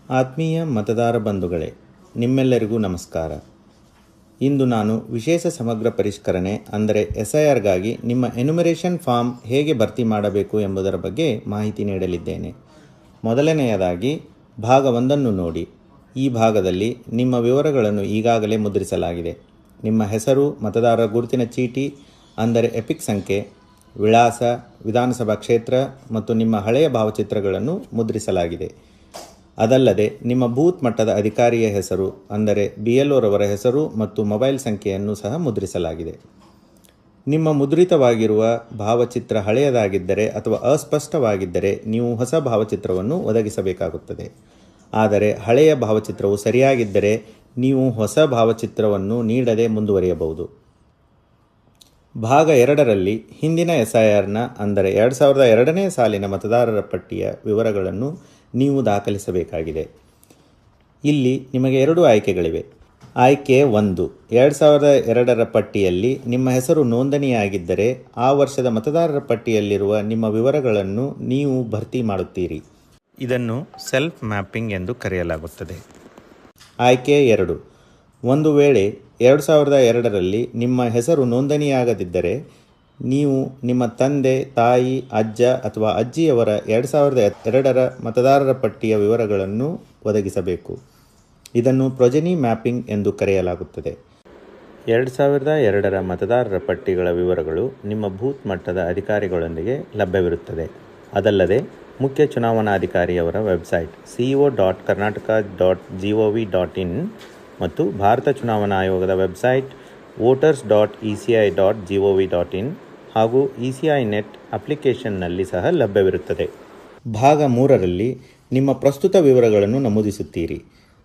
ಆತ್ಮೀಯ ಮತದಾರ ಬಂಧುಗಳೇ, ನಿಮ್ಮೆಲ್ಲರಿಗೂ ನಮಸ್ಕಾರ. ಇಂದು ನಾನು ವಿಶೇಷ ಸಮಗ್ರ ಪರಿಷ್ಕರಣೆ ಅಂದರೆ SIRಗಾಗಿ ನಿಮ್ಮ ಎನ್ಯುಮರೇಷನ್ ಫಾರ್ಮ್ ಹೇಗೆ ಭರ್ತಿ ಮಾಡಬೇಕು ಎಂಬುದರ ಬಗ್ಗೆ ಮಾಹಿತಿ ನೀಡಲಿದ್ದೇನೆ. ಮೊದಲನೆಯದಾಗಿ ಭಾಗ 1 ನೋಡಿ. ಈ ಭಾಗದಲ್ಲಿ ನಿಮ್ಮ ವಿವರಗಳನ್ನು ಈಗಾಗಲೇ ಮುದ್ರಿಸಲಾಗಿದೆ. ನಿಮ್ಮ ಹೆಸರು, ಮತದಾರರ ಗುರುತಿನ ಚೀಟಿ ಅಂದರೆ ಎಪಿಕ್ ಸಂಖ್ಯೆ, ವಿಳಾಸ, ವಿಧಾನಸಭಾ ಕ್ಷೇತ್ರ ಮತ್ತು ನಿಮ್ಮ ಹಳೆಯ ಭಾವಚಿತ್ರಗಳನ್ನು ಮುದ್ರಿಸಲಾಗಿದೆ. ಅದಲ್ಲದೆ ನಿಮ್ಮ ಬೂತ್ ಮಟ್ಟದ ಅಧಿಕಾರಿಯ ಹೆಸರು ಅಂದರೆ BLO ರವರ ಹೆಸರು ಮತ್ತು ಮೊಬೈಲ್ ಸಂಖ್ಯೆಯನ್ನು ಸಹ ಮುದ್ರಿಸಲಾಗಿದೆ. ನಿಮ್ಮ ಮುದ್ರಿತವಾಗಿರುವ ಭಾವಚಿತ್ರ ಹಳೆಯದಾಗಿದ್ದರೆ ಅಥವಾ ಅಸ್ಪಷ್ಟವಾಗಿದ್ದರೆ ನೀವು ಹೊಸ ಭಾವಚಿತ್ರವನ್ನು ಒದಗಿಸಬೇಕಾಗುತ್ತದೆ. ಆದರೆ ಹಳೆಯ ಭಾವಚಿತ್ರವು ಸರಿಯಾಗಿದ್ದರೆ ನೀವು ಹೊಸ ಭಾವಚಿತ್ರವನ್ನು ನೀಡದೆ ಮುಂದುವರಿಯಬಹುದು. ಭಾಗ 2ರಲ್ಲಿ ಹಿಂದಿನ SIRನ ಅಂದರೆ 2002ನೇ ಸಾಲಿನ ಮತದಾರರ ಪಟ್ಟಿಯ ವಿವರಗಳನ್ನು ನೀವು ದಾಖಲಿಸಬೇಕಾಗಿದೆ. ಇಲ್ಲಿ ನಿಮಗೆ 2 ಆಯ್ಕೆಗಳಿವೆ. ಆಯ್ಕೆ 1, 2002ರ ಪಟ್ಟಿಯಲ್ಲಿ ನಿಮ್ಮ ಹೆಸರು ನೋಂದಣಿಯಾಗಿದ್ದರೆ ಆ ವರ್ಷದ ಮತದಾರರ ಪಟ್ಟಿಯಲ್ಲಿರುವ ನಿಮ್ಮ ವಿವರಗಳನ್ನು ನೀವು ಭರ್ತಿ ಮಾಡುತ್ತೀರಿ. ಇದನ್ನು ಸೆಲ್ಫ್ ಮ್ಯಾಪಿಂಗ್ ಎಂದು ಕರೆಯಲಾಗುತ್ತದೆ. ಆಯ್ಕೆ 2, ಒಂದು ವೇಳೆ 2002ರಲ್ಲಿ ನಿಮ್ಮ ಹೆಸರು ನೋಂದಣಿಯಾಗದಿದ್ದರೆ ನೀವು ನಿಮ್ಮ ತಂದೆ, ತಾಯಿ, ಅಜ್ಜ ಅಥವಾ ಅಜ್ಜಿಯವರ 2002ರ ಮತದಾರರ ಪಟ್ಟಿಯ ವಿವರಗಳನ್ನು ಒದಗಿಸಬೇಕು. ಇದನ್ನು ಪ್ರೊಜೆನಿ ಮ್ಯಾಪಿಂಗ್ ಎಂದು ಕರೆಯಲಾಗುತ್ತದೆ. 2002ರ ಮತದಾರರ ಪಟ್ಟಿಗಳ ವಿವರಗಳು ನಿಮ್ಮ ಬೂತ್ ಮಟ್ಟದ ಅಧಿಕಾರಿಗಳೊಂದಿಗೆ ಲಭ್ಯವಿರುತ್ತದೆ. ಅದಲ್ಲದೆ ಮುಖ್ಯ ಚುನಾವಣಾಧಿಕಾರಿಯವರ ವೆಬ್ಸೈಟ್ ceo.karnataka.gov.in ಮತ್ತು ಭಾರತ ಚುನಾವಣಾ ಆಯೋಗದ ವೆಬ್ಸೈಟ್ voters.eci.gov.in ಹಾಗೂ ECI ನೆಟ್ ಅಪ್ಲಿಕೇಶನ್ನಲ್ಲಿ ಸಹ ಲಭ್ಯವಿರುತ್ತದೆ. ಭಾಗ 3ರಲ್ಲಿ ನಿಮ್ಮ ಪ್ರಸ್ತುತ ವಿವರಗಳನ್ನು ನಮೂದಿಸುತ್ತೀರಿ.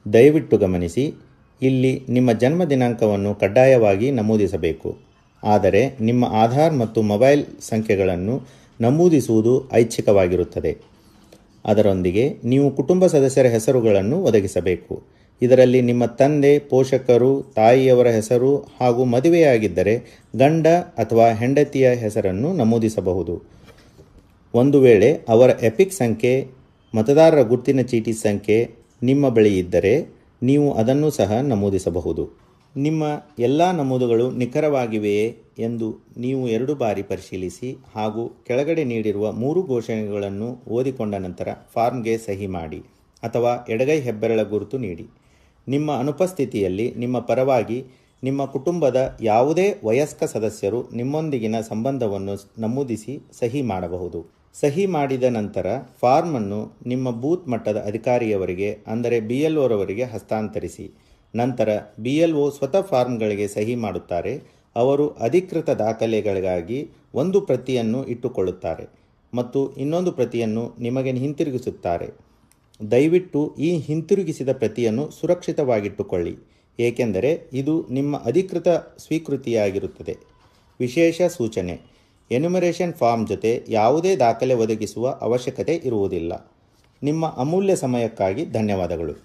ದಯವಿಟ್ಟು ಗಮನಿಸಿ, ಇಲ್ಲಿ ನಿಮ್ಮ ಜನ್ಮ ದಿನಾಂಕವನ್ನು ಕಡ್ಡಾಯವಾಗಿ ನಮೂದಿಸಬೇಕು. ಆದರೆ ನಿಮ್ಮ ಆಧಾರ್ ಮತ್ತು ಮೊಬೈಲ್ ಸಂಖ್ಯೆಗಳನ್ನು ನಮೂದಿಸುವುದು ಐಚ್ಛಿಕವಾಗಿರುತ್ತದೆ. ಅದರೊಂದಿಗೆ ನೀವು ಕುಟುಂಬ ಸದಸ್ಯರ ಹೆಸರುಗಳನ್ನು ಒದಗಿಸಬೇಕು. ಇದರಲ್ಲಿ ನಿಮ್ಮ ತಂದೆ, ಪೋಷಕರು, ತಾಯಿಯವರ ಹೆಸರು ಹಾಗೂ ಮದುವೆಯಾಗಿದ್ದರೆ ಗಂಡ ಅಥವಾ ಹೆಂಡತಿಯ ಹೆಸರನ್ನು ನಮೂದಿಸಬಹುದು. ಒಂದು ವೇಳೆ ಅವರ ಎಪಿಕ್ ಸಂಖ್ಯೆ, ಮತದಾರರ ಗುರುತಿನ ಚೀಟಿ ಸಂಖ್ಯೆ ನಿಮ್ಮ ಬಳಿ ಇದ್ದರೆ ನೀವು ಅದನ್ನು ಸಹ ನಮೂದಿಸಬಹುದು. ನಿಮ್ಮ ಎಲ್ಲ ನಮೂದುಗಳು ನಿಖರವಾಗಿವೆಯೇ ಎಂದು ನೀವು 2 ಬಾರಿ ಪರಿಶೀಲಿಸಿ ಹಾಗೂ ಕೆಳಗಡೆ ನೀಡಿರುವ 3 ಘೋಷಣೆಗಳನ್ನು ಓದಿಕೊಂಡ ನಂತರ ಫಾರ್ಮ್ಗೆ ಸಹಿ ಮಾಡಿ ಅಥವಾ ಎಡಗೈ ಹೆಬ್ಬೆರಳ ಗುರುತು ನೀಡಿ. ನಿಮ್ಮ ಅನುಪಸ್ಥಿತಿಯಲ್ಲಿ ನಿಮ್ಮ ಪರವಾಗಿ ನಿಮ್ಮ ಕುಟುಂಬದ ಯಾವುದೇ ವಯಸ್ಕ ಸದಸ್ಯರು ನಿಮ್ಮೊಂದಿಗಿನ ಸಂಬಂಧವನ್ನು ನಮೂದಿಸಿ ಸಹಿ ಮಾಡಬಹುದು. ಸಹಿ ಮಾಡಿದ ನಂತರ ಫಾರ್ಮನ್ನು ನಿಮ್ಮ ಬೂತ್ ಮಟ್ಟದ ಅಧಿಕಾರಿಯವರಿಗೆ ಅಂದರೆ BLO ರವರಿಗೆ ಹಸ್ತಾಂತರಿಸಿ. ನಂತರ BLO ಸ್ವತಃ ಫಾರ್ಮ್ಗಳಿಗೆ ಸಹಿ ಮಾಡುತ್ತಾರೆ. ಅವರು ಅಧಿಕೃತ ದಾಖಲೆಗಳಿಗಾಗಿ ಒಂದು ಪ್ರತಿಯನ್ನು ಇಟ್ಟುಕೊಳ್ಳುತ್ತಾರೆ ಮತ್ತು ಇನ್ನೊಂದು ಪ್ರತಿಯನ್ನು ನಿಮಗೆ ಹಿಂತಿರುಗಿಸುತ್ತಾರೆ. ದಯವಿಟ್ಟು ಈ ಹಿಂತಿರುಗಿಸಿದ ಪ್ರತಿಯನ್ನು ಸುರಕ್ಷಿತವಾಗಿಟ್ಟುಕೊಳ್ಳಿ, ಏಕೆಂದರೆ ಇದು ನಿಮ್ಮ ಅಧಿಕೃತ ಸ್ವೀಕೃತಿಯಾಗಿರುತ್ತದೆ. ವಿಶೇಷ ಸೂಚನೆ: ಎನ್ಯುಮರೇಷನ್ ಫಾರ್ಮ್ ಜೊತೆ ಯಾವುದೇ ದಾಖಲೆ ಒದಗಿಸುವ ಅವಶ್ಯಕತೆ ಇರುವುದಿಲ್ಲ. ನಿಮ್ಮ ಅಮೂಲ್ಯ ಸಮಯಕ್ಕಾಗಿ ಧನ್ಯವಾದಗಳು.